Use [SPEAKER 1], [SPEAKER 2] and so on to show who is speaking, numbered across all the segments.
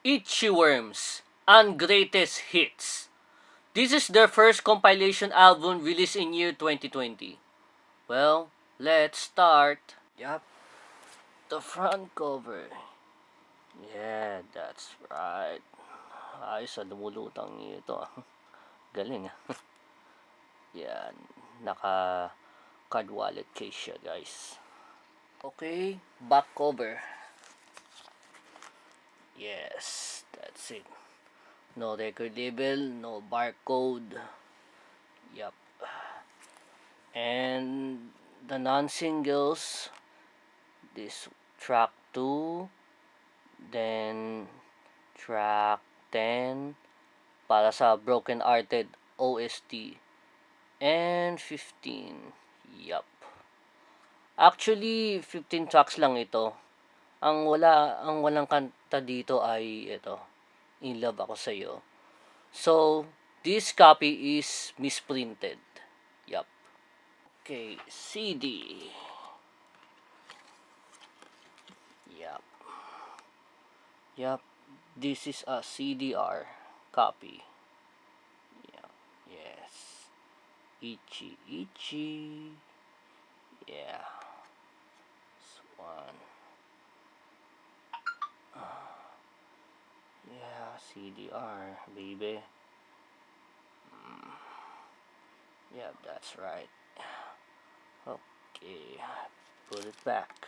[SPEAKER 1] Itchyworms, Ungreatest Hits. This is their first compilation album released in year 2020. Well, let's start. Yup, the front cover. Yeah, that's right. Ayos, lumulutang niyo ito. Galing. Yan, naka card wallet case siya, guys. Okay, back cover. Yes, that's it. No record label, no barcode. Yup. And the non-singles, this track 2, then track 10 para sa Broken Hearted OST, and 15. Yup. Actually, 15 tracks lang ito. Ang walang kanta dito ay ito, In Love Ako Sa'yo. So, this copy is misprinted. Yup. Okay, CD. Yup. This is a CDR copy. Yup. Yes. Itchy. Yeah. This one. Yeah, CDR, baby. Yeah, that's right. Okay, put it back.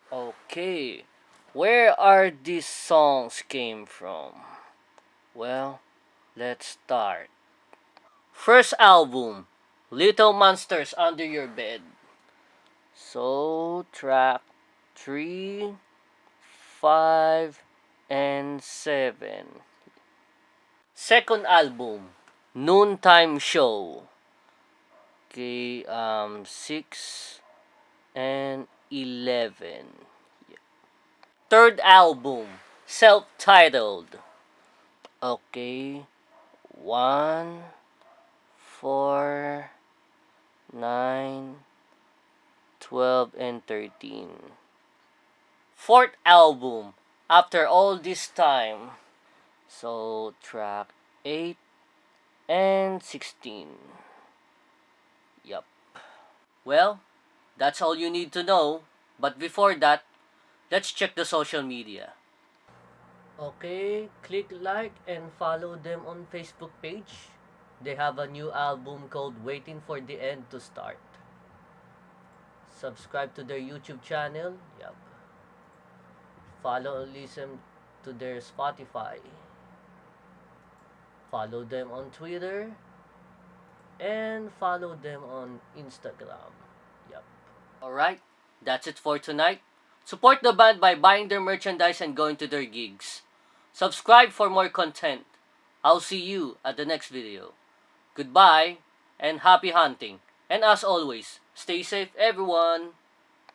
[SPEAKER 1] Okay, where are these songs came from? Well, let's start. First album, Little Monsters Under Your Bed. So, track 3, 5, and 7. Second album, Noontime Show. Okay, 6 and 11. Third album, Self-Titled. Okay, 1, 4, 9, 12, and 13. Fourth album, After All This Time. So, track 8 and 16. Yup. Well, that's all you need to know. But before that, let's check the social media. Okay, click like and follow them on Facebook page. They have a new album called Waiting for the End to Start. Subscribe to their YouTube channel. Yup. Follow and listen to their Spotify. Follow them on Twitter. And follow them on Instagram. Yup. Alright, that's it for tonight. Support the band by buying their merchandise and going to their gigs. Subscribe for more content. I'll see you at the next video. Goodbye and happy hunting. And as always, stay safe everyone.